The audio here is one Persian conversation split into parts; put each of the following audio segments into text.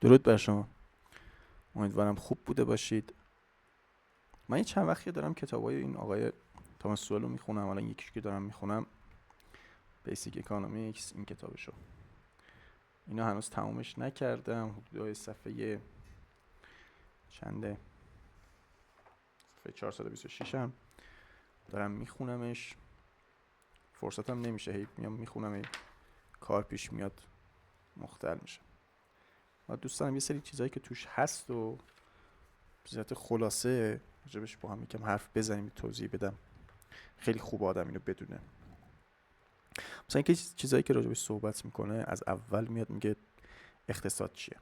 درود بر شما. امیدوارم خوب بوده باشید. من یه چند وقتی دارم کتابای این آقای تاماس سوئل رو میخونم. الان یکیش که دارم میخونم بیسیک اکانومیکس، این کتابشو. اینا هنوز تمومش نکردم. حدود صفحه چنده، صفحه 426 هم دارم میخونمش. فرصتم نمیشه، هی میام میخونم، هی کار پیش میاد مختل میشه. و دوست دارم یه سری چیزایی که توش هست و به صورت خلاصه راجبش با هم یکم حرف بزنیم، توضیح بدم. خیلی خوب آدم اینو بدونه. مثلا اینکه چیزایی که راجبش صحبت میکنه، از اول میاد میگه اقتصاد چیه.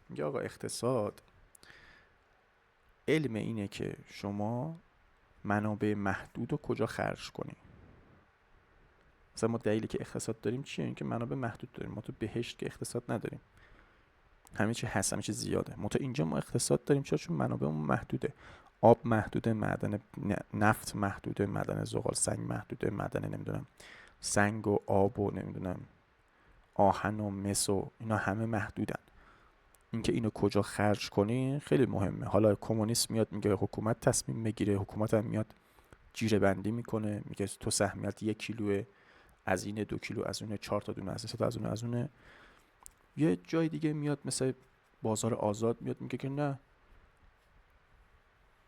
میگه آقا اقتصاد علم اینه که شما منابع محدود رو کجا خرج کنی. مثلا ما دلیلی که اقتصاد داریم چیه؟ این که منابع محدود داریم. ما تو بهشت که اقتصاد نداریم، همه چی هست، همه چی زیاده. ما تو اینجا ما اقتصاد داریم چرا؟ چون منابعمون محدوده. آب محدوده، معدن نفت محدوده، معدن زغال سنگ محدوده، معدن نمیدونم سنگ و آب و نمیدونم آهن و مس و اینا همه محدودن. اینکه اینو کجا خرج کنی خیلی مهمه. حالا کمونیسم میاد میگه حکومت تصمیم بگیره، حکومت هم میاد جیره بندی میکنه، میگه تو سهمیت 1 کیلو از اینه، 2 کیلو از اونه، 4 تا دونه از تا از اونه از اونه. یه جای دیگه میاد مثل بازار آزاد میاد میگه که نه،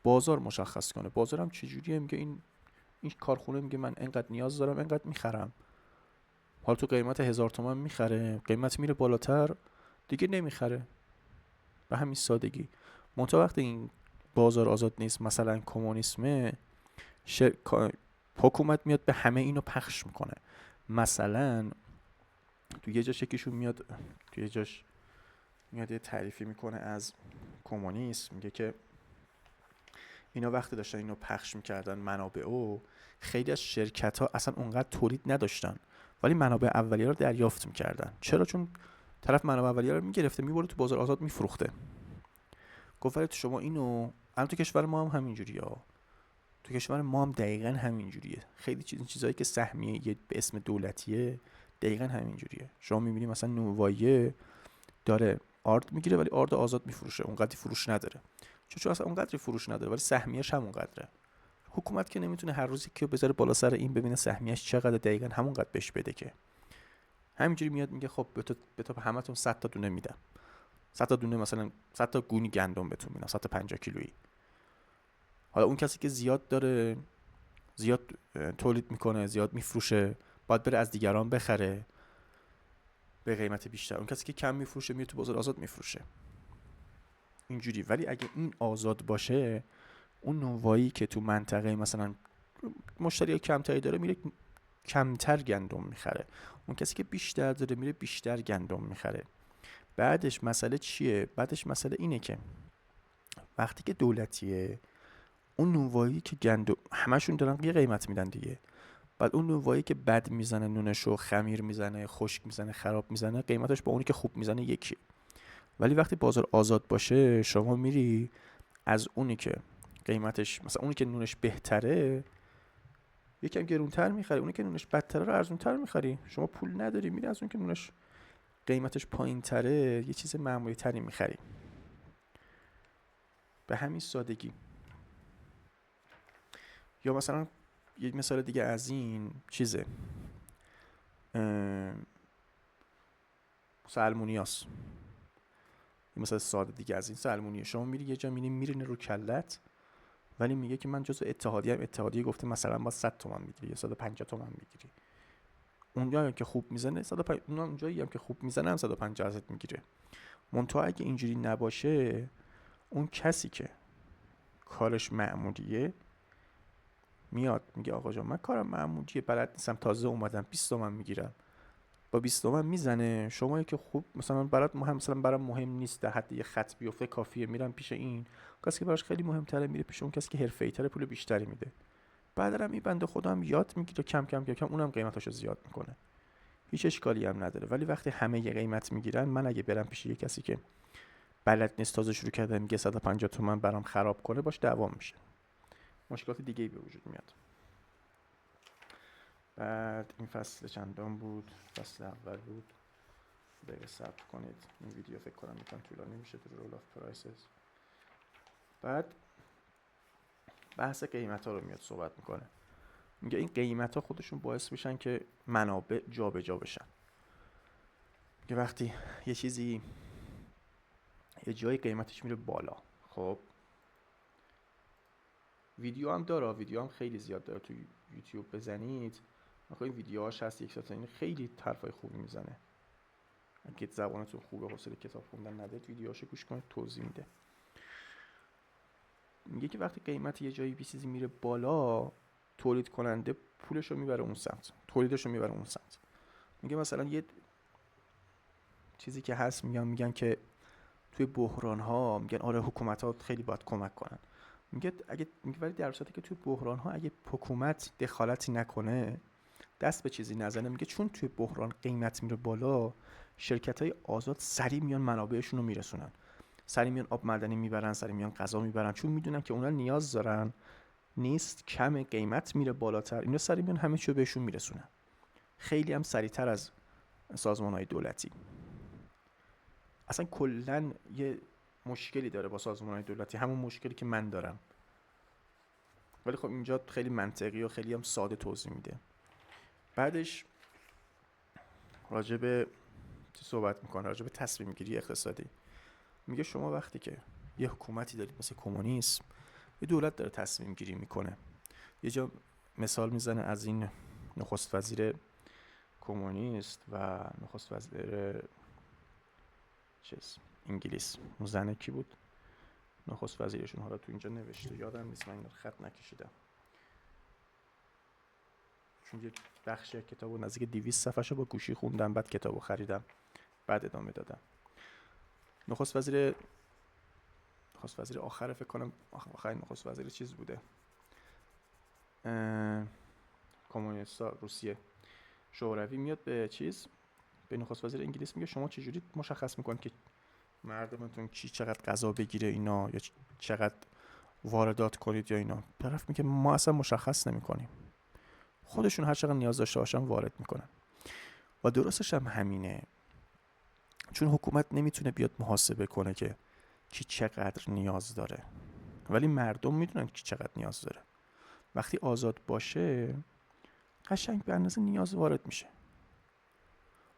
بازار مشخص کنه. بازارم چجوریه؟ میگه این کارخونه میگه من انقدر نیاز دارم، انقدر میخرم. حالا تو قیمت 1000 تومان میخره، قیمت میره بالاتر دیگه نمیخره. به همین سادگی. منتها وقتی این بازار آزاد نیست، مثلا کمونیسمه، حکومت میاد به همه اینو پخش میکنه. مثلا تو یه جاش یکیشون میاد، تو یه جاش میاد یه تعریفی میکنه از کمونیسم. میگه که اینا وقتی داشتن اینو پخش میکردن منابعو، خیلی از شرکت ها اصلا اونقدر تولید نداشتن ولی منابع اولیه رو دریافت میکردن. چرا؟ چون طرف منابع اولیه رو میگرفته میبرده تو بازار آزاد میفروخته. گفت ولی شما اینو، الان تو کشور ما هم همینجوریه ها. تو کشور ما هم دقیقا همینجوریه. خیلی چیزایی که سهمیه به اسم دولتیه دقیقا همینجوریه. شما میبینی مثلا نووایه داره آرد میگیره ولی آرد آزاد میفروشه، اونقدری فروش نداره. چون اصلا اونقدری فروش نداره ولی سهمیه‌اش همونقدره. حکومت که نمیتونه هر روزی که بذاره بالا سر این ببینه سهمیه‌اش چقدر، دقیقاً همونقدر بهش بده که. همینجوری میاد میگه خب به تو همتون 100 تا دونه میدم. 100 تا دونه، مثلا 100 تا گونی گندم بهتون میدم، 150 کیلویی. حالا اون کسی که زیاد داره، زیاد تولید میکنه، زیاد میفروشه، باید بره از دیگران بخره به قیمت بیشتر. اون کسی که کم میفروشه میاد تو بازار آزاد میفروشه. اینجوری. ولی اگه این آزاد باشه، اون نونوایی که تو منطقه مثلا مشتری کمتری داره میره کمتر گندم میخره، اون کسی که بیشتر داره میره بیشتر گندم میخره. بعدش مسئله چیه؟ بعدش مسئله اینه که وقتی که دولتیه، اون نونوایی که گندم همشون دارن یه قیمت میدن دیگه. بعد اون نونوایی که بد میزنه، نونشو خمیر میزنه، خشک میزنه، خراب میزنه، قیمتش با اونی که خوب میزنه یکی. ولی وقتی بازار آزاد باشه، شما میری از اونی که قیمتش، مثلا اونی که نونش بهتره یکم گرونتر میخری، اونی که نونش بدتره رو ارزونتر میخری. شما پول نداری، میری از اون که نونش قیمتش پایین تره یه چیز معمولی تری میخری. به همین سادگی. یا مثلا یه مثال دیگه از این چیزه، سلمونیاس. یه مثال ساده دیگه از این سلمونیه. شما میری یه جا میرینه رو کلت، ولی میگه که من جزء اتحادیه هم. اتحادیه گفته مثلا با 100 تومن میگیری یا 150 تومن میگیری. اونجا که خوب میزنه 150، اونجایی هم که خوب میزنه هم 150 ازت میگیره. منتها اگه اینجوری نباشه، اون کسی که کارش معمولیه میاد میگه آقا جان من کارم معمولیه، بلد نیستم، تازه اومدم، 20 تومن میگیرم. با 20 تومن میزنه. شما که خوب مثلا برات مهم، مثلا برام مهم نیست در حد یه خط بیفته کافیه، میرم پیش این کسی که براش خیلی مهمتره، میره پیش اون کسی که حرفه‌ای‌تر، پول بیشتری میده. بعدم این بنده خدا هم یاد میگیره، کم کم کم کم اونم قیمتاشو زیاد میکنه. هیچ اشکالی هم نداره. ولی وقتی همه یه قیمت میگیرن، من اگه برم پیش یه کسی که بلد نیست، تازه شروع کرده، میگه 150 تومن برام خراب کنه، باش دعوام میشه. مشکلات دیگه ای به وجود میاد. بعد این فصل چندم بود؟ فصل اول بود. دقیقه صبر کنید. این ویدیو فکر کنم میتونم طولانی میشه تو رول آف پرایسز. بعد بحث قیمت ها رو میاد صحبت میکنه. میگه این قیمت ها خودشون باعث میشن که منابع جابجا بشن. که وقتی یه چیزی یه جایی قیمتش میره بالا، خب ویدیو هم داره، ویدیو هم خیلی زیاد داره، تو یوتیوب بزنید این ویدیوهاش هست، یک ساعت، این خیلی حرفای خوبی میزنه. اگه زبانتون خوبه، حوصله کتاب خوندن ندارید، ویدیوهاشو گوش کنید، توضیح میده. میگه که وقتی قیمت یه جایی چیزی میره بالا، تولید کننده پولشو میبره اون سمت، تولیدشو میبره اون سمت. میگه مثلا یه چیزی که هست، میگن که توی بحران ها میگن آره حکومت ها خیلی باید کمک کنن. میگه ولی در صورتی که توی بحران ها اگه حکومت دخالتی نکنه، دست به چیزی نزنه، میگه چون توی بحران قیمت میره بالا، شرکت های آزاد سریع میان منابعشون رو میرسونن، سریع میان آب معدنی میبرن، سریع میان غذا میبرن، چون میدونن که اونا نیاز دارن، نیست کم، قیمت میره بالاتر، اینا سریع میان همه چیو بهشون میرسونن، خیلی هم سریعتر از سازمان های دولتی. اصلا کلن یه مشکلی داره با سازمان های دولتی، همون مشکلی که من دارم، ولی خب اینجا خیلی منطقی و خیلی هم ساده توضیح میده. بعدش راجع به صحبت میکنه، راجع به تصمیم گیری اقتصادی. میگه شما وقتی که یه حکومتی دارید مثل کمونیسم، یه دولت داره تصمیم گیری میکنه، یه جا مثال میزنه از این نخست وزیر کمونیست و نخست وزیر انگلیس، اون زنه کی بود نخست وزیرشون، حالا تو اینجا نوشته یادم نیست، من خط نکشیدم چون یه بخش کتابو نزدیک 200 صفحه‌شو با گوشی خوندم، بعد کتابو خریدم، بعد ادامه دادم. نخست وزیر آخر فکر کنم، آخرین نخست وزیر چیز بوده، کمونیستا روسیه شوروی، میاد به نخست وزیر انگلیس میگه شما چجوری مشخص میکنید که مردمتون چقدر غذا بگیره اینا، یا چقدر واردات کنید یا اینا؟ طرف میگه ما اصلا مشخص نمیکنیم، خودشون هر چقدر نیاز داشته باشن وارد میکنن. و درستش هم همینه، چون حکومت نمیتونه بیاد محاسبه کنه که کی چقدر نیاز داره، ولی مردم میدونن کی چقدر نیاز داره. وقتی آزاد باشه قشنگ به اندازه نیاز وارد میشه.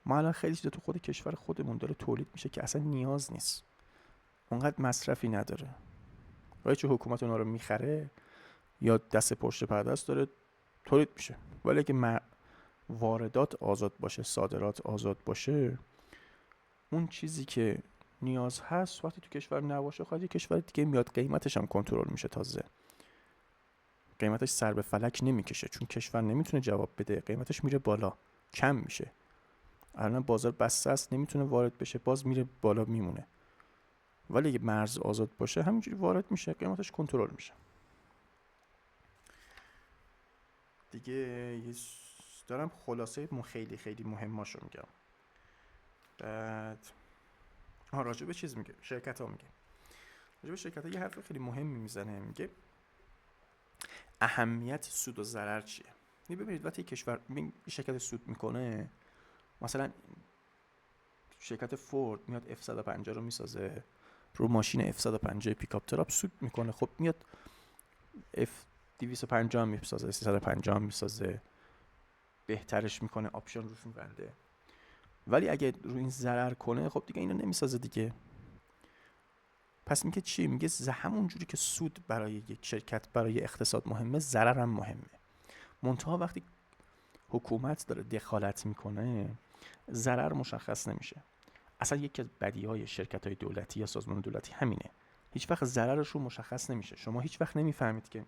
ما الان خیلی چیزا تو خود کشور خودمون داره تولید میشه که اصلا نیاز نیست، اونقدر مصرفی نداره، ولی چون حکومت اونا رو میخره یا دست پشت پرده است داره تولید میشه. ولی اگه واردات آزاد باشه، صادرات آزاد باشه، اون چیزی که نیاز هست وقتی تو کشور نباشه، خواهد یه کشور دیگه میاد قیمتش هم کنترل میشه، تازه قیمتش سر به فلک نمیکشه، چون کشور نمیتونه جواب بده، قیمتش میره بالا، کم میشه. الان بازار بسته است، نمیتونه وارد بشه، باز میره بالا میمونه. ولی اگه مرز آزاد باشه همینجوری وارد میشه، قیمتش کنترل میشه. دیگه دارم خلاصه خیلی خیلی مهماشو میگم. بعد راجع به چیز میگه، شرکت ها میگه، راجع به شرکت ها یه حرف خیلی مهمی میزنه، میگه اهمیت سود و ضرر چیه. ببینید وقتی کشور شرکت سود میکنه، مثلا شرکت فورد میاد F150 رو میسازه، رو ماشین F150 پیکاپ تراپ سود میکنه، خب میاد F250 هم میسازه، 350 هم میسازه، بهترش میکنه، آپشن روش میبنده. ولی اگه رو این ضرر کنه، خب دیگه اینو نمیسازه دیگه. پس میگه چی؟ میگه همون جوری که سود برای یک شرکت، برای اقتصاد مهمه، ضرر هم مهمه. منتها وقتی حکومت داره دخالت میکنه، ضرر مشخص نمیشه. اصلا یکی از بدیهای شرکت‌های دولتی یا سازمان دولتی همینه، هیچ وقت ضررش رو مشخص نمیشه. شما هیچ وقت نمیفهمید که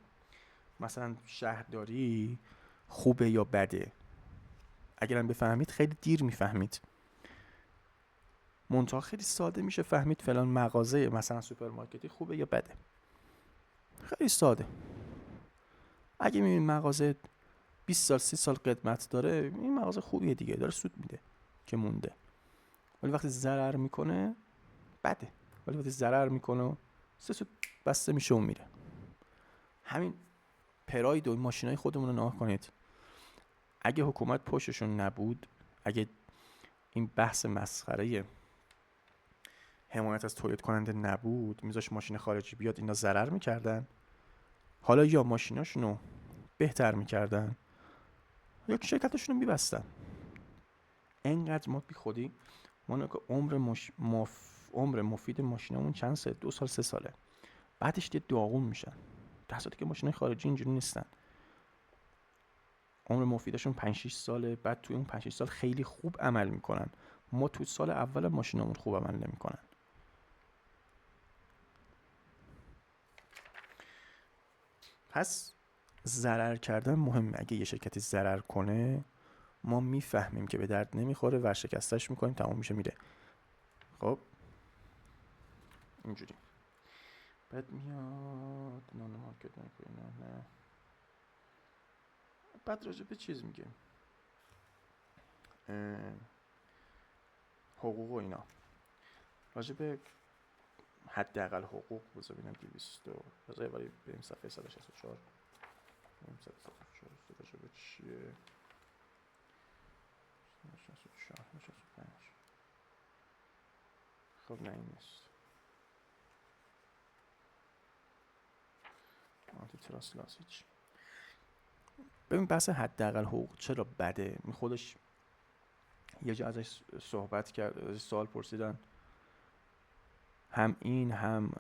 مثلا شهرداری خوبه یا بده. اگرم بفهمید خیلی دیر میفهمید. منتها خیلی ساده میشه فهمید فلان مغازه مثلا سوپرمارکتی خوبه یا بده. خیلی ساده. اگه میبینید مغازه 20 سال 30 سال قدمت داره، این مغازه خوبیه دیگه، داره سود میده که مونده. ولی وقتی ضرر میکنه بده. ولی وقتی ضرر میکنه سود بسته میشه و میره. همین پراید و ماشینای خودمون رو نگاه کنید. اگه حکومت پشتشون نبود، اگه این بحث مسخره حمایت از تولید کننده نبود، میذاش ماشین خارجی بیاد، اینا ضرر میکردن. حالا یا ماشیناشونو بهتر میکردن یا شرکتشونو میبستن. انقدر ما بی خودی ما عمر مفید ماشینمون چند سال، 2 سال 3 ساله، بعدش دیگه داغون میشن، در صورتی که ماشینای خارجی اینجوری نیستن. عمر مفیدشون 5 6 ساله، بعد توی اون 5 6 سال خیلی خوب عمل میکنن. ما توی سال اول ماشینمون خوب عمل نمیکنن. پس ضرر کردن مهمه. اگه یه شرکتی ضرر کنه ما میفهمیم که به درد نمیخوره، ورشکستش میکنیم، تمام میشه میره. خب اینجوری بعد میاد نان مارکت نه بعد راجع به چیز میگه حقوق و اینا، راجع به حداقل حقوق. بذار ببینم 200 بذار ولی بریم صفحه 164 راجع به چیه؟ 164 خب نه این نیست. آنتی تراست لاس هیچ. ببین بحث حداقل حقوق چرا بده؟ خودش یه جا ازش صحبت کرد، سوال پرسیدن، هم این هم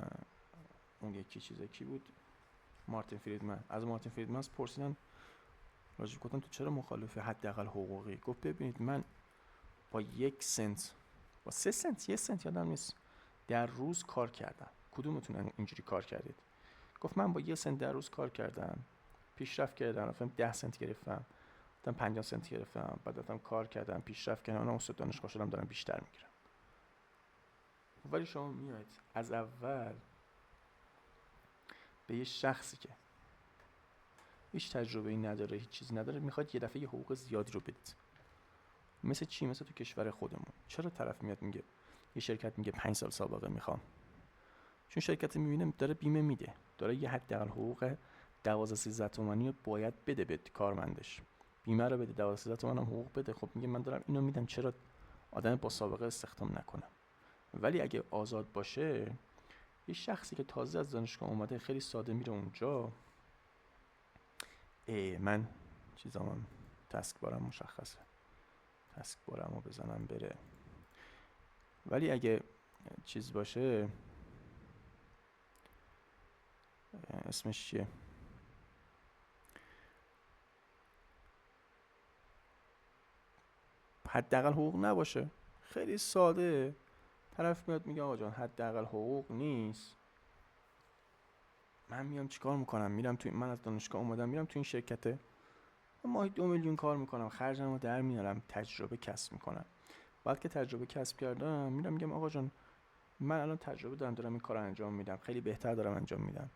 اون یکی چیزه کی بود، مارتین فریدمن. از مارتین فریدمن پرسیدن راجع گفتن تو چرا مخالف حداقل حقوقی؟ گفت ببینید من با 1 سنت، با 3 سنت، 1 سنت یادم نیست، در روز کار کردم. کدومتون اینجوری کار کردید؟ گفت من با 1 سنت در روز کار کردم، پیشرفت کردم، رفتم 10 سنت گرفتم، رفتم 50 سنت گرفتم، بعد رفتم کار کردم، پیشرفت کردم، الان استاد دانشگاه شدم، دارم بیشتر میگیرم. ولی شما میاد از اول به یه شخصی که هیچ تجربه‌ای نداره، هیچ چیزی نداره، میخواد یه دفعه یه حقوق زیادی رو بدید. مثل چی؟ مثل تو کشور خودمون. چرا طرف میاد میگه، یه شرکت میگه 5 سال سابقه میخوام؟ چون شرکت میبینه داره بیمه میده، داره یه حداقل حقوق 12-13 تومانی رو باید بده به کارمندش، بیمه رو بده، 12-13 تومن هم حقوق بده. خب میگه من دارم اینو میدم، چرا آدم با سابقه استخدام نکنم؟ ولی اگه آزاد باشه، یه شخصی که تازه از دانشگاه اومده خیلی ساده میره اونجا، من چیزام تسک بارم مشخصه، تسک بارم رو بزنم بره. ولی اگه چیز باشه، اسمش چیه، حداقل حقوق نباشه، خیلی ساده، طرف میاد میگه آقا جان حداقل حقوق نیست، من میام چیکار میکنم؟ میرم تو، من از دانشگاه اومدم میرم تو این شرکته، ماهی 2 میلیون کار میکنم، خرجمو در میارم، تجربه کسب میکنم. بعد که تجربه کسب کردم میرم میگم آقا جان من الان تجربه دارم این کارو انجام میدم، خیلی بهتر دارم انجام میدم،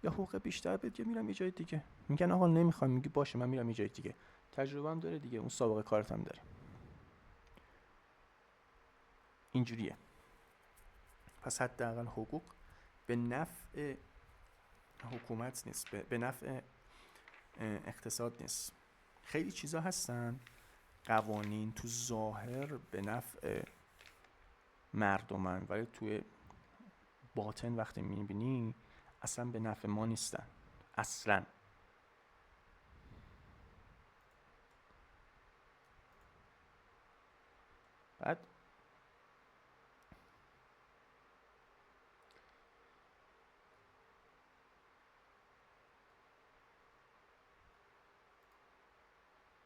یا حقوق بیشتر بده، میرم یه جای دیگه. میگن آقا نمیخوام، میگی باشه من میرم یه جای دیگه، تجربه هم داره دیگه، اون سابقه کارت هم داره. اینجوریه. پس حداقل حقوق به نفع حکومت نیست، به نفع اقتصاد نیست. خیلی چیزا هستن قوانین تو ظاهر به نفع مردمن، ولی توی باطن وقتی میبینی اصلا به نفع ما نیستن اصلا.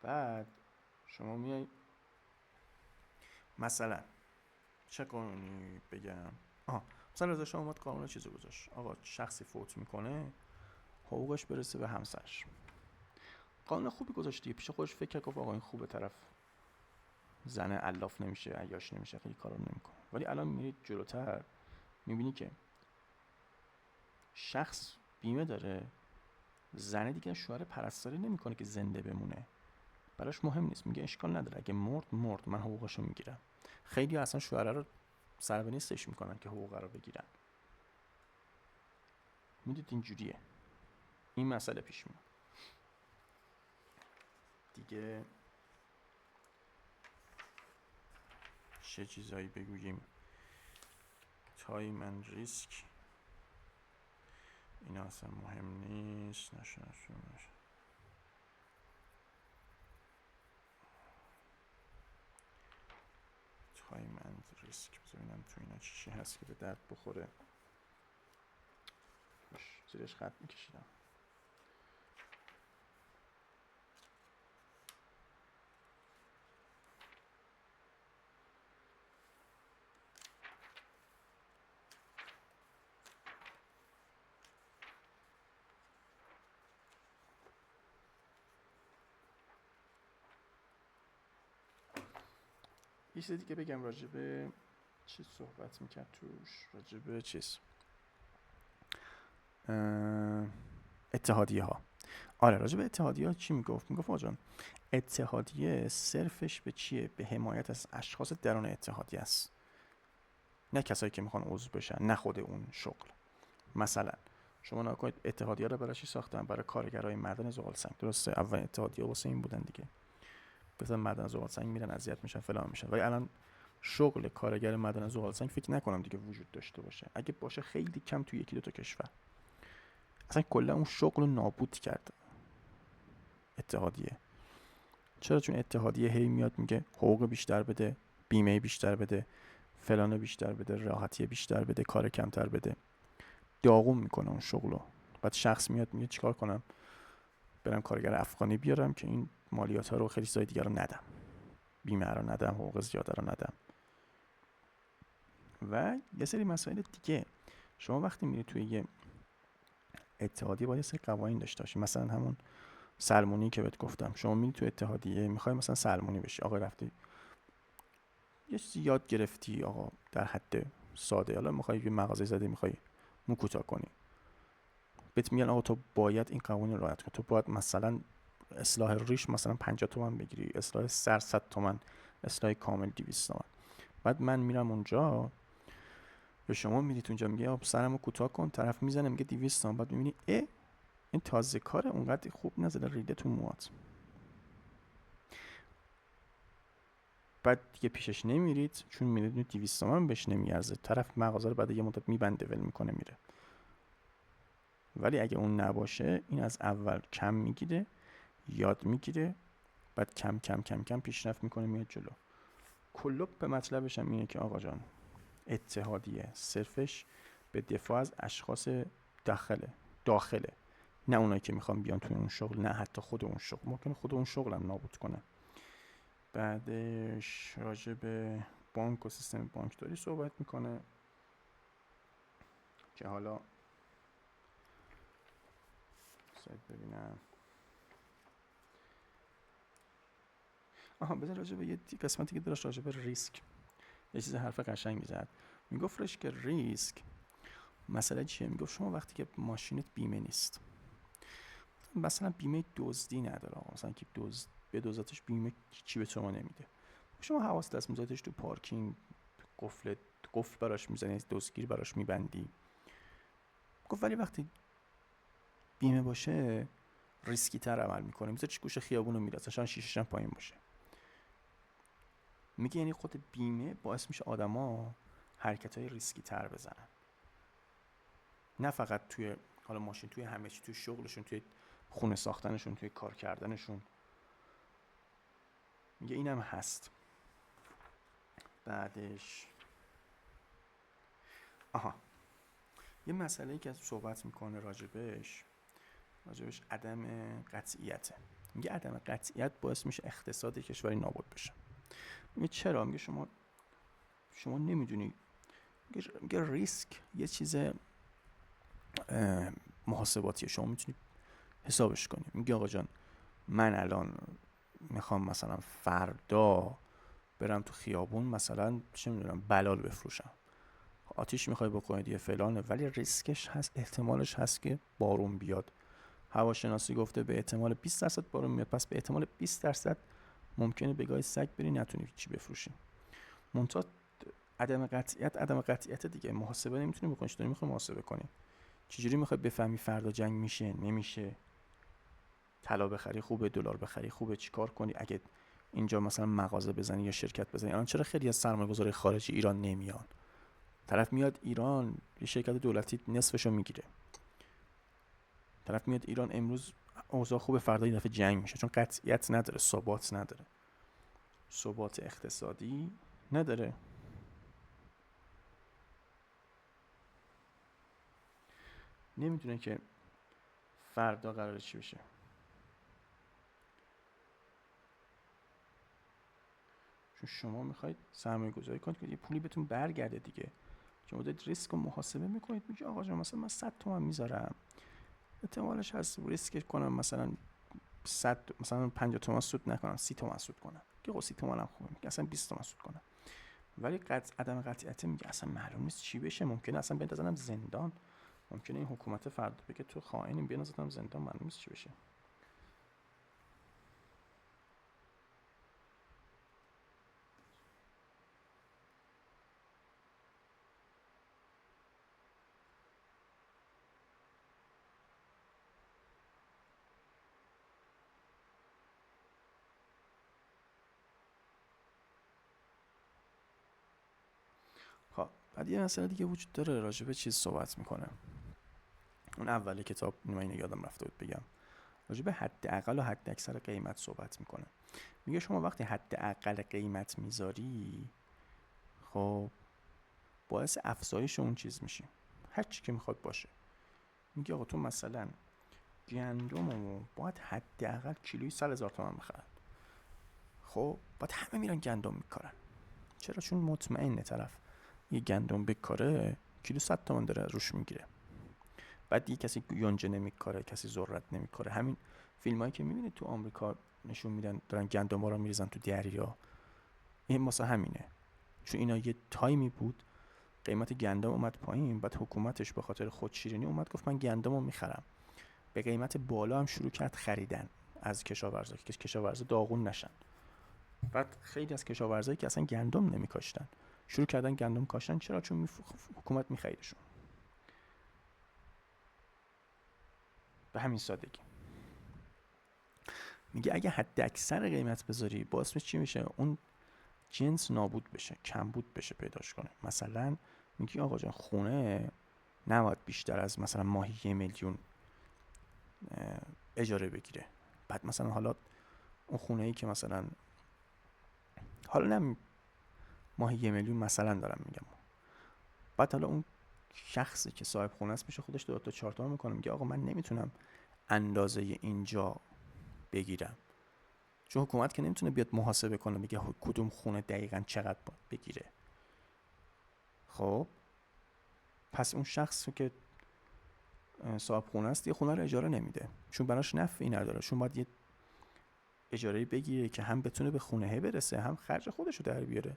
بعد شما میای مثلا چه قانونی بگم، مثلا رضا شاه اومد قانون چیزو گذاشت، آقا شخصی فوت میکنه حقوقش برسه به همسرش. قانون خوبی گذاشت دیگه، پیش خودش فکر کرد گفت آقا این خوبه، طرف زنه علاف نمیشه، عیاش نمیشه، خیلی کارا نمیکنه. ولی الان میرید جلوتر میبینی که شخص بیمه داره، زنه دیگه شوهر پرستاری نمیکنه که زنده بمونه، براش مهم نیست، میگه اشکال نداره اگه مرد من حقوقشو میگیرم. خیلی اصلا شوهر رو سر به نیستش میکنن که حقوق رو بگیرن. میدید اینجوریه این مسئله پیش میاد. دیگه چه چیزایی بگوییم؟ تایم اند ریسک اینا اصلا مهم نیست. نشه تایم اند ریسک بذارینم تو اینا چی هست که به درد بخوره. زیرش خط میکشیدم. یه چیز دیگه بگم راجبه چی صحبت میکرد توش، راجبه چیز اتحادیه ها. آره راجبه اتحادیه ها چی میگفت آجان اتحادیه صرفش به چیه؟ به حمایت از اشخاص درون اتحادیه است، نه کسایی که میخوان عضو بشن، نه خود اون شغل. مثلا شما نکنید اتحادیه رو برای چی ساختن؟ برای کارگرای معدن زغالسنگ، درسته؟ اول اتحادیه واسه این بودن دیگه، مثلا معدن زغالسنگ میرن اذیت میشن فلان میشن. ولی الان شغل کارگر معدن زغالسنگ فکر نکنم دیگه وجود داشته باشه، اگه باشه خیلی کم توی یکی دو تا کشور. اصلا کلا اون شغل رو نابود کرد اتحادیه. چرا؟ چون اتحادیه هی میاد میگه حقوق بیشتر بده، بیمه بیشتر بده، فلان بیشتر بده، راحتی بیشتر بده، کار کمتر بده، داغون میکنه اون شغلو. بعد شخص میاد میگه چیکار کنم؟ برم کارگر افغانی بیارم که این مالیات ها رو خیلی چیزای دیگه رو ندم، بیمه رو ندم، حقوق زیاده رو ندم و یه سری مسائل دیگه. شما وقتی میری توی یه اتحادیه باید یه سری قوانین داشته باشی. مثلا همون سلمونی که بهت گفتم، شما میری تو اتحادیه میخوای مثلا سلمونی بشی، آقا رفتی یه چیزی یاد گرفتی آقا در حد ساده، حالا میخوای یه مغازه زدی میخوای مو کوتاه کنی، بهت میگن آقا تو باید این قوانین رعایت کنی، تو باید مثلا اصلاح ریش مثلا 50 تومن بگیری، اصلاح سر 100 تومن، اصلاح کامل 200 تومن. بعد من میرم اونجا یا شما میرید اونجا میگه آقا سرمو کوتاه کن، طرف میزنه میگه 200 تومن، بعد میبینی این تازه کاره، اونقدر خوب نزده ریده تو موات. بعد دیگه پیشش نمیرید چون میدونید 200 تومن بهش نمیارزه، طرف مغازه رو بعد یه مدت میبنده ول میکنه میره. ولی اگه اون نباشه این از اول کم میگیره، یاد میگیره، بعد کم کم کم کم پیشرفت میکنه میاد جلو. کلوب به مطلبش هم اینه که آقا جان اتحادیه صرفش به دفاع از اشخاص داخله، نه اونایی که میخوان بیان توی اون شغل، نه حتی خود اون شغل، ممکنه خود اون شغل هم نابود کنه. بعدش راجع به بانک و سیستم بانکداری صحبت میکنه که حالا ببینم بذار راجع به یه قسمتی که داشت راجع به ریسک یه چیز حرف قشنگی زد. میگفتش که ریسک مسئله چیه؟ میگفت شما وقتی که ماشینت بیمه نیست، مثلا بیمه دزدی نداره، مثلا که به دزدتش بیمه چی به شما نمیده، شما حواس دست میذارتش تو پارکینگ، قفل براش میزنی، دزدگیر براش میبندی. گفت ولی وقتی بیمه باشه ریسکی تر عمل میکنه، میذارش گوشه خیابونو میره، اصلا شیشه‌ش هم پایین باشه. میگه یعنی خود بیمه باعث میشه آدما حرکتای ریسکی تر بزنن، نه فقط توی حالا ماشین، توی همه چی، توی شغلشون، توی خونه ساختنشون، توی کار کردنشون. میگه اینم هست. بعدش یه مسئله‌ای که از صحبت میکنه راجبش عدم قطعیته. میگه عدم قطعیت باعث میشه اقتصاد کشوری نابود بشه. میگه چرا؟ میگه شما نمیدونی. میگه ریسک یه چیز محاسباتیه، شما میتونی حسابش کنی. میگه آقا جان من الان میخوام مثلا فردا برم تو خیابون مثلا چه میدونم بلال بفروشم، آتیش میخوای بکنی دیگه فلانه، ولی ریسکش هست، احتمالش هست که بارون بیاد. هواشناسی گفته به احتمال 20% بارون میاد، پس به احتمال 20% ممکنه بگای سگ بری نتونی چی بفروشی. منتها عدم قطعیت دیگه، محاسبه نمیتونی بکنی. چطوری میخوای محاسبه کنی؟ چجوری میخوای بفهمی فردا جنگ میشه نمیشه، طلا بخری خوبه، دلار بخری خوبه، چیکار کنی؟ اگه اینجا مثلا مغازه بزنی یا شرکت بزنی. الان چرا خیلی از سرمایه‌گذاری خارجی ایران نمیان؟ طرف میاد ایران یه شرکت دولتی نصفشو میگیره. طرف میاد ایران امروز اوضاع خوبه، فردا یه دفعه جنگ میشه، چون قطعیت نداره، ثبات نداره، ثبات اقتصادی نداره. نمیدونه که فردا قراره چی بشه. چون شما میخواید سرمایه گذاری کنید که یه پولی بهتون برگرده دیگه. شما دارید ریسک رو محاسبه میکنید، میگه آقا جان مثلا من 100 تومن میذارم، احتمالش هست ریسک کنم مثلا 100 مثلا 50 تومن سود نکنم، 30 تومن سود کنم، که خب 30 تومن هم خوبه، میگه اصلا 20 تومن سود کنم. ولی عدم قطعیت میگه اصلا معلوم نیست چی بشه، ممکنه اصلا بندازنم زندان، ممکنه این حکومت فردا بگه تو خائنی، بندازنم زندان، معلوم نیست چی بشه. خب بعد یه مسئله دیگه وجود داره، راجع به چیز صحبت میکنه. اون اول کتاب من اینو یادم رفته بود بگم، راجع به حداقل و حد اکثر قیمت صحبت میکنه. میگه شما وقتی حداقل قیمت میذاری، خب باعث افزایش اون چیز میشی، هر چی که میخواد باشه. میگه آقا تو مثلا گندمو باید حداقل کیلویی 100,000 تومان بخرن. خب باید همه میرن گندم میکارن. چرا؟ چون مطمئنه طرف یه گندم بکاره کیلو 100 تومان داره روش میگیره. بعد دیگه کسی یونجه نمیکاره، کسی ذرت نمیکاره. همین فیلمایی که میبینید تو آمریکا نشون میدن دارن گندما رو میریزن تو دریا، این واسه همینه. چون اینا یه تایمی بود قیمت گندم اومد پایین، بعد حکومتش به خاطر خودشیرینی اومد گفت من گندمو میخرم، به قیمت بالا هم شروع کرد خریدن از کشاورزا که کشاورزا داغون نشن. بعد خیلی از کشاورزایی که اصلا گندم نمیکاشتن شروع کردن گندم کاشتن. چرا؟ چون حکومت میخریدشون. به همین سادگی. میگه اگه حد اکثر قیمت بذاری باعث چی میشه؟ اون جنس نابود بشه، کمبود بشه، پیداش کنه. مثلا میگی آقا جان خونه نباید بیشتر از مثلا ماهی 1,000,000 اجاره بگیره. بعد مثلا حالا اون خونه ای که مثلا حالا نه ماهی 1,000,000 مثلا دارم میگم، بعد حالا اون شخصی که صاحب خونه است میشه خودش 2 تا 4 تا میکنه، میگه آقا من نمیتونم اندازه اینجا بگیرم، چون حکومت که نمیتونه بیاد محاسبه کنه بگه کدوم خونه دقیقاً چقدر باید بگیره. خب پس اون شخصی که صاحب خونه است یه خونه رو اجاره نمیده، چون براش نفعی نداره، چون باید یه اجاره بگیره که هم بتونه به خونه برسه هم خرج خودش رو در بیاره.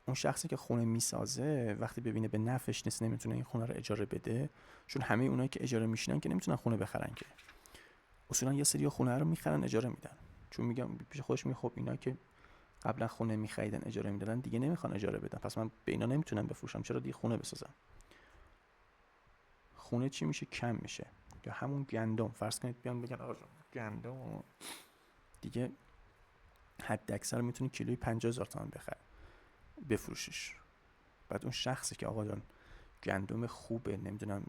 اون شخصی که خونه میسازه وقتی ببینه به نفعش نیست نمیتونه این خونه رو اجاره بده، چون همه اونایی که اجاره میشینن که نمیتونن خونه بخرن، که اصولا یه سری خونه رو میخرن اجاره میدن، چون میگم پیش خودش میگه خب اینا که قبلا خونه میخریدن اجاره میدادن دیگه نمیخوان اجاره بدن، پس من به اینا نمیتونم بفروشم، چرا دیگه خونه بسازم. خونه چی میشه؟ کم میشه. یا همون گندم، فرض کنید بیان بگن آقا گندم دیگه حد اکثر میتونی کیلوی 50,000 تومان بفروشیش. بعد اون شخصی که آقا جان گندم خوبه، نمیدونم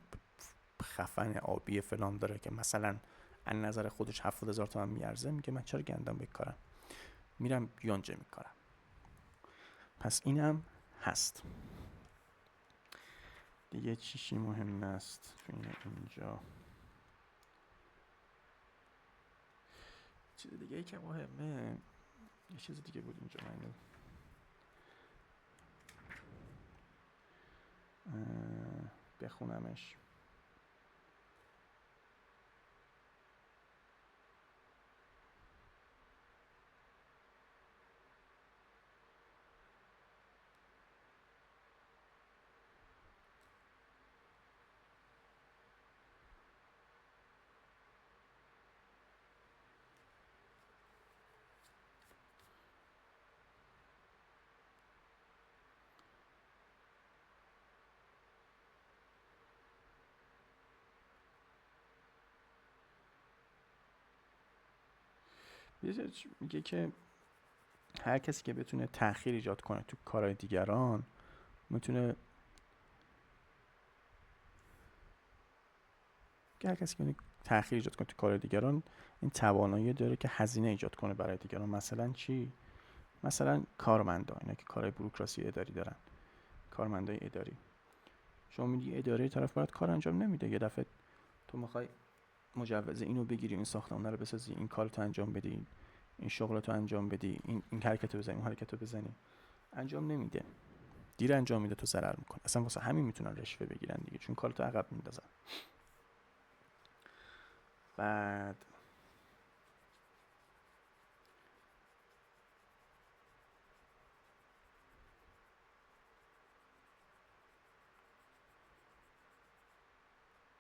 خفن آبی فلان داره که مثلا از نظر خودش 70,000 تومان میارزه، میگه من چرا گندم بکارم، میرم یونجه میکارم. پس اینم هست. دیگه چیشی مهم است تو اینجا؟ چیز دیگه ای که مهمه، یه چیز دیگه بود اینجا، من بخونمش. میگه که هر کسی که بتونه تأخیر ایجاد کنه تو کارهای دیگران میتونه، هر کسی که تأخیر ایجاد کنه تو کار دیگران این توانایی داره که هزینه ایجاد کنه برای دیگران. مثلا چی؟ مثلا کارمندا، اینا که کارهای بوروکراسی اداری دارن، کارمندای اداری، شما میگی اداره طرف برات کار انجام نمیده، یه دفعه تو میخوای مجوز اینو بگیری، این ساختمون رو بسازی، این کارو انجام بدی، این شغلتو انجام بدی، این حرکتو بزنی، اون حرکتو بزنی، انجام نمیده، دیر انجام میده، تو ضرر میکنه. اصلا واسه همین میتونن رشوه بگیرن دیگه، چون کارتو عقب میندازن. بعد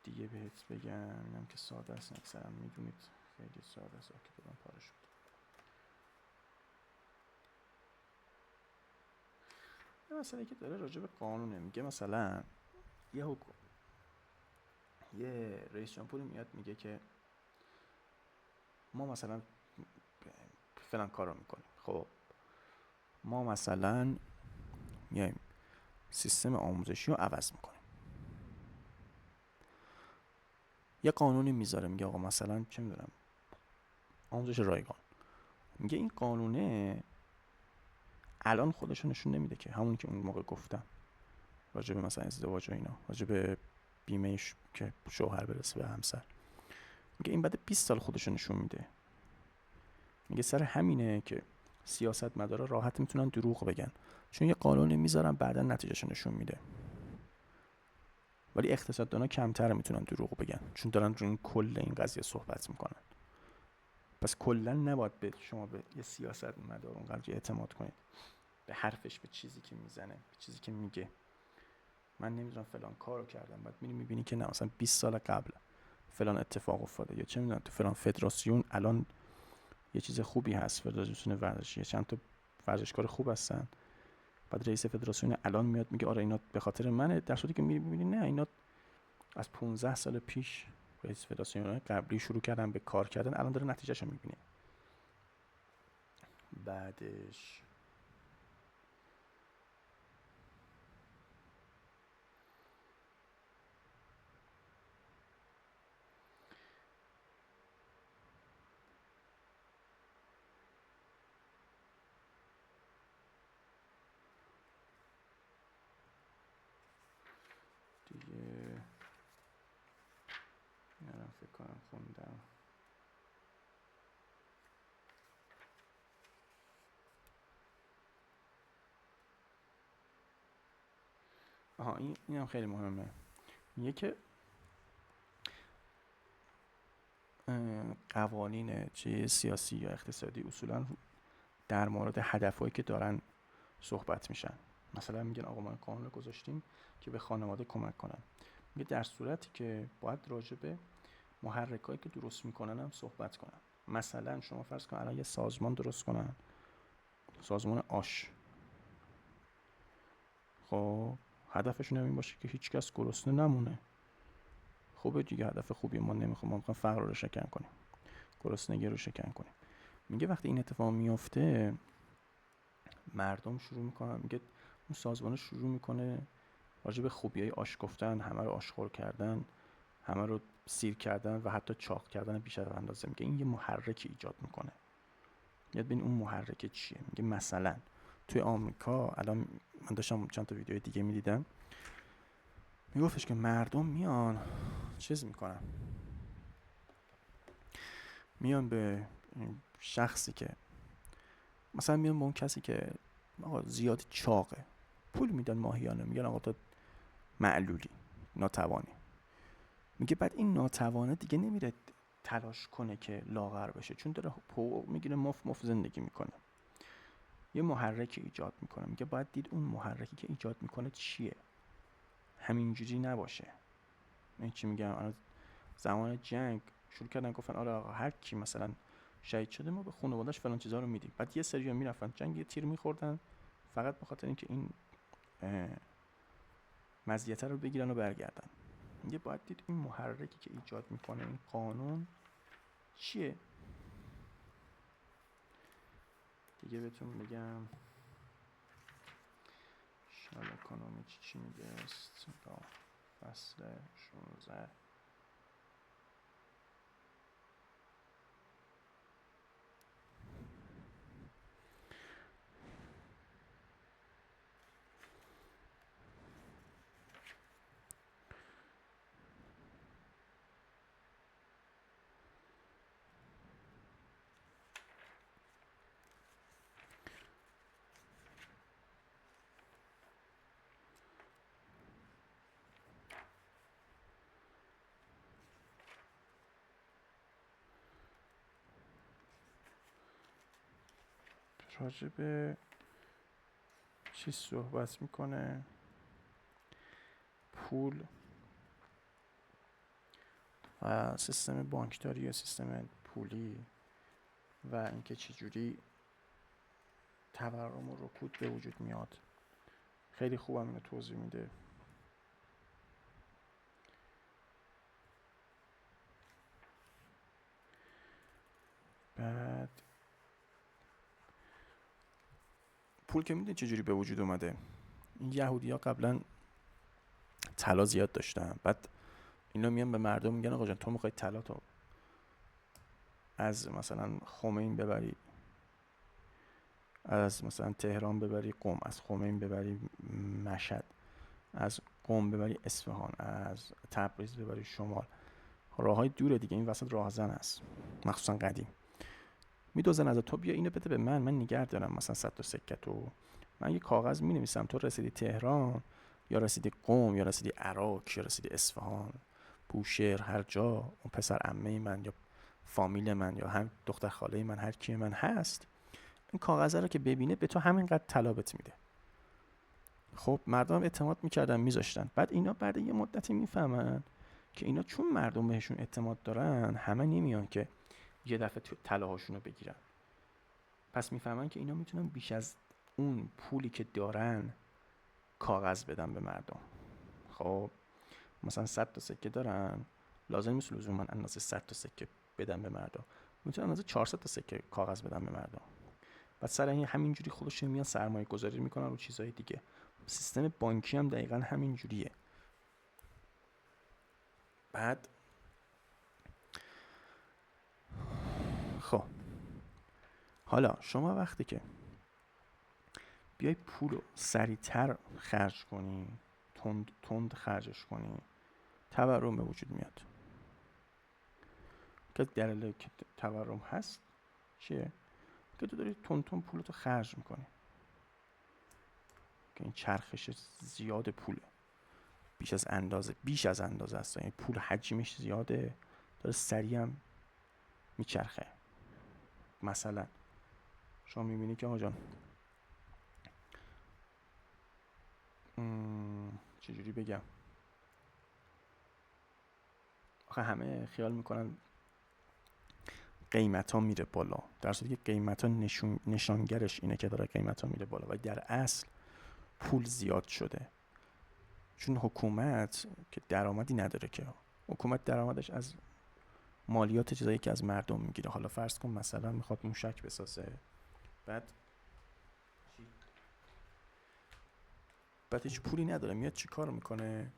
دیگه بهت بگم، اینم که ساده است، اکثرا میدونید خیلی ساده است که دادم پاره شد. یه مسئله که داره راجع به قانونه، میگه مثلا یه رئیس جمهوری میاد میگه که ما مثلا فلان کار رو میکنیم. خب ما مثلا میایم سیستم آموزشی رو عوض میکنیم، یه قانونی میذاره، میگه آقا مثلا چه میدونم آموزش رایگان، میگه این قانونه الان خودشو نشون نمیده که همون که اون موقع گفتم راجع به مثلا ازدواج و اینا، راجع به بیمه که شوهر برسه به همسر، میگه این بعد 20 سال خودشو نشون میده. میگه سر همینه که سیاستمدارا راحت میتونن دروغ بگن، چون یه قانونی میذارن بعدا نتیجهشو نشون میده. ولی اقتصاددانا کمتر میتونن دروغ بگن، چون دارن روی کل این قضیه صحبت میکنن. پس کلا نباید به شما به یه سیاستمدار اونقدر اعتماد کنید، به حرفش، به چیزی که میزنه، به چیزی که میگه. من نمیدونم فلان کارو کردم، بعد میبینی که نه مثلا 20 سال قبل فلان اتفاق افتاده، یا چه میدونم تو فلان فدراسیون الان یه چیز خوبی هست، فدراسیون ورزشی، چند تا ورزشکار خوب هستن، بعد رئیس فدراسیون الان میاد میگه آره اینا به خاطر منه، در صورتی که میبینی نه، اینا از 15 سال پیش رئیس فدراسیون قبلی شروع کردن به کار کردن، الان داره نتیجهشو میبینه. بعدش دیگه نرم فکر کنم خوندم. آها این هم خیلی مهمه. میگه که قوانین چه سیاسی یا اقتصادی اصولا در مورد هدفهایی که دارن صحبت میشن. مثلا میگن آقا ما قانون رو گذاشتیم که به خانواده کمک کنن، میگه در صورتی که باید راجع به محرکایی که درست میکنن هم صحبت کنن. مثلا شما فرض کن الان یه سازمان درست کنن، سازمان آش، خب هدفشون این باشه که هیچ کس گرسنه نمونه. خوبه دیگه، هدف خوبی، ما نمیخوام، ما میخوام فقر رو شکن کنیم، گرسنگی رو شکن کنیم. میگه وقتی این اتفاق میفته مردم شروع میکنن، میگه اون سازمان شروع میکنه راجع به خوبیای آش گفتن، همه رو آشخور کردن، همه رو سیر کردن و حتی چاق کردن بیش از اندازه. میگه این یه محرکی ایجاد میکنه. یاد ببین اون محرک چیه. میگه مثلا توی آمریکا الان من داشتم چند تا ویدیو دیگه میدیدم، میگفتش که مردم میان چیز میکنن، میان به شخصی که مثلا میان به اون کسی که آقا زیاد چاقه پول میدن ماهیانه، میگن آقا تو معلولی، ناتوانی. میگه بعد این ناتوانه دیگه نمیره تلاش کنه که لاغر بشه، چون داره حقوق میگیره، مف زندگی میکنه، یه محرک ایجاد میکنه. میگه باید دید اون محرکی که ایجاد میکنه چیه، همینجوری نباشه. این چی میگم، الان زمان جنگ شروع کردن گفتن آره آقا هر کی مثلا شهید شده ما به خانواده‌اش فلان چیزا رو میدیم، بعد یه سری میرفتن جنگ یه تیر میخوردن فقط به خاطر اینکه این مزیت رو بگیرن و برگردن. میگه باید دید این محرکی که ایجاد میکنه این قانون چیه. دیگه بهتون بگم شال اکونومیک چی میگه است فصل 16. راجع به چی صحبت میکنه؟ پول و سیستم بانکداری یا سیستم پولی و اینکه چجوری تورم و رکود به وجود میاد. خیلی خوبم اینو توضیح میده. بعد پول که میدونی چجوری به وجود اومده. این یهودی ها قبلا طلا زیاد داشتن، بعد اینا میان به مردم میگن آقا جان تو میخوای طلا تو از مثلا خمین ببری، از مثلا تهران ببری قم، از خمین ببری مشهد، از قم ببری اصفهان، از تبریز ببری شمال. راههای دوره دیگه، این وسط راهزن است، مخصوصا قدیم. میدوزن از تو، بیا اینو بده به من نگه دارم مثلا 100 تا سکه تو. من یه کاغذ مینویسم تو رسیدی تهران یا رسیدی قم یا رسیدی عراق یا رسیدی اصفهان، بوشهر، هر جا اون پسر عمه من یا فامیل من یا هم دختر خاله من هر کی من هست، این کاغذ رو که ببینه به تو همینقدر طلا بهت میده. خب مردم اعتماد میکردن میذاشتن. بعد اینا بعد یه مدتی میفهمن که اینا چون مردم بهشون اعتماد دارن، همه نمیان که یه دفعه طلاهاشون رو بگیرن. پس میفهمن که اینا میتونن بیش از اون پولی که دارن کاغذ بدن به مردم. خب مثلا 100 تا سکه دارن، لازم نیست لزوما اندازه 100 تا سکه بدن به مردم، میتونن اندازه 400 تا سکه کاغذ بدن به مردم. بعد سر این همینجوری خودشون میان سرمایه گذاری میکنن رو چیزهای دیگه. سیستم بانکی هم دقیقا همین جوریه. بعد خب حالا شما وقتی که بیای پول رو سریعتر خرج کنی، تند خرجش کنی، تورم به وجود میاد. که دلیل که تورم هست چیه؟ که تو داری تند پولتو خرج میکنی، که این چرخش زیاد پوله، بیش از اندازه است. این پول حجمش زیاده، داره سریع هم میچرخه. مثلا شما میبینی که آقا جان چجوری بگم، آخه همه خیال میکنن قیمت ها میره بالا، در صورتی که قیمت ها نشانگرش اینه که داره قیمت ها میره بالا، و در اصل پول زیاد شده. چون حکومت که درآمدی نداره، که حکومت درآمدش از مالیات چیزایی که از مردم میگیره. حالا فرض کن مثلا میخواد موشک بسازه، بعد هیچ پولی نداره، میاد چی کار میکنه؟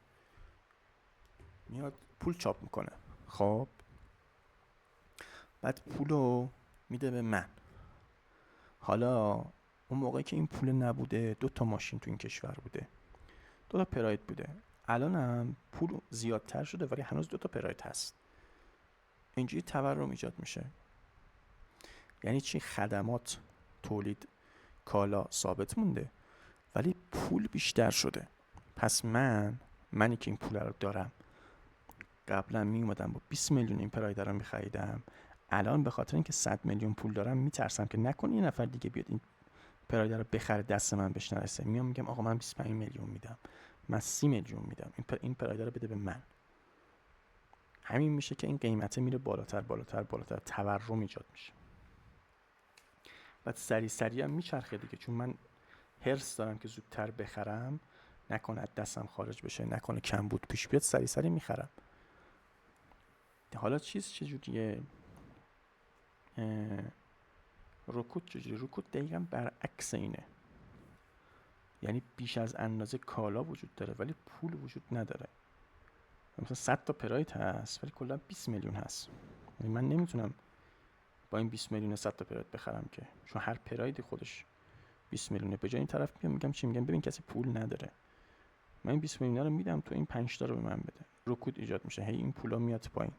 میاد پول چاپ میکنه. خب بعد پولو میده به من. حالا اون موقعی که این پول نبوده 2 تا ماشین تو این کشور بوده، 2 تا پراید بوده. الان هم پول زیادتر شده ولی هنوز 2 تا پراید هست. اینجوری تورم ایجاد میشه. یعنی چی؟ خدمات، تولید، کالا ثابت مونده ولی پول بیشتر شده. پس منی که این پول رو دارم، قبلا می اومدم با 20 میلیون این پراید رو می‌خریدم، الان به خاطر اینکه 100 میلیون پول دارم میترسم که نکنه یه نفر دیگه بیاد این پراید رو بخره دست من بهش نرسه. میگم آقا من 25 میلیون میدم، من 30 میلیون میدم، این پراید رو بده به من. همین میشه که این قیمته میره بالاتر بالاتر بالاتر، تورم ایجاد میشه. بعد سریع هم میچرخه دیگه، چون من حرص دارم که زودتر بخرم، نکنه دستم خارج بشه، نکنه کمبود پیش بیاد، سریع میخرم. حالا چجوریه؟ رکود چجوری؟ رکود دقیقا برعکس اینه، یعنی بیش از اندازه کالا وجود داره ولی پول وجود نداره. مثلا 100 تا پراید هست ولی کلا 20 میلیون هست. یعنی من نمیتونم با این 20 میلیون 100 تا پراید بخرم که، چون هر پراید خودش 20 میلیونه. به جای این طرف میگم چی میگم؟ ببین کسی پول نداره، من این 20 میلیون رو میدم تو این 5 تا رو به من بده. رکود ایجاد میشه، هی این پولا میاد پایین،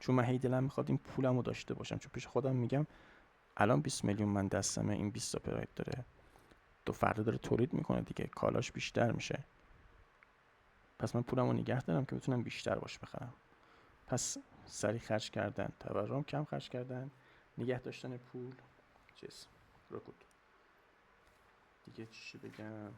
چون من هی دلم میخواد این پولمو داشته باشم، چون پیش خودم میگم الان 20 میلیون من دستمه، این 20 تا پراید داره، تو فردا داره تولید میکنه دیگه، کالاش بیشتر میشه، پس من پولمو نگه دارم که بتونم بیشتر باش بخرم. پس سریع خرج کردن، تورم کم خرج کردن، نگه داشتن پول، چیز رکود. دیگه چی بگم؟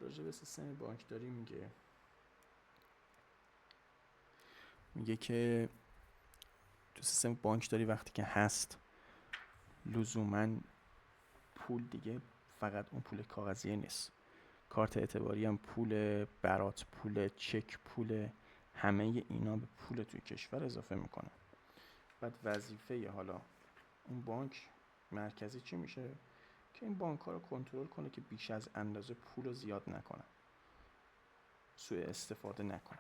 راجع به سیستم بانکداری میگه که تو سیستم بانکداری وقتی که هست لزوماً پول دیگه فقط اون پول کاغذیه نیست، کارت اعتباری هم پول، برات پول، چک پول، همه اینا به پول توی کشور اضافه میکنه. بعد وظیفه حالا اون بانک مرکزی چی میشه؟ که این بانک ها رو کنترل کنه که بیش از اندازه پول رو زیاد نکنن، سوء استفاده نکنن.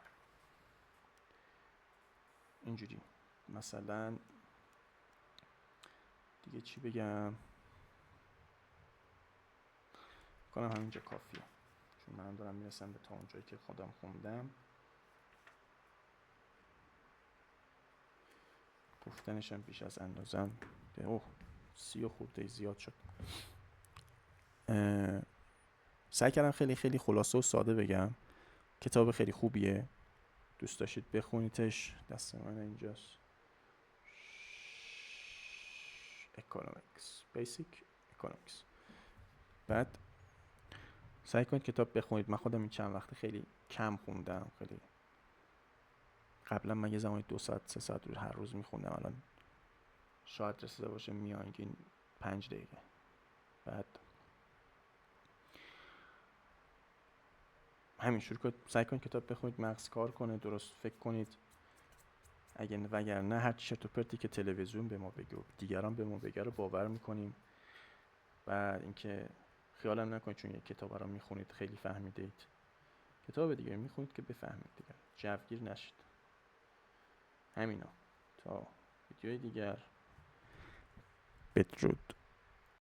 اینجوری مثلا دیگه چی بگم؟ کنم همینجا کافیه، چون من دارم میرسم به تا اونجایی که خودم خوندم. گفتنشم بیش از اندازم 30 خورده زیاد شد. سعی کردم خیلی خیلی خلاصه و ساده بگم. کتاب خیلی خوبیه، دوست داشتید بخونیدش، دست من اینجاست. Economics Basic Economics. بعد سعی کنید کتاب بخونید. من خودم این چند وقت خیلی کم خوندم، خیلی قبلا من یه زمانی 2 ساعت 3 ساعت رو هر روز میخوندم، الان شاید رسیده باشه میانگین 5 دقیقه. بعد همین شروع کنید، سعی کنید کتاب بخونید، مغز کار کنه، درست فکر کنید. وگرنه هر چرت و پرتی که تلویزیون به ما بگه و دیگران به ما بگه رو باور میکنیم. بعد اینکه خیالم نکنید چون یک کتاب رو میخونید خیلی فهمیدید، کتاب دیگه میخونید که بفهمید دیگه، جوگیر نشید. همینا، تا ویدیوی دیگر، بدرود.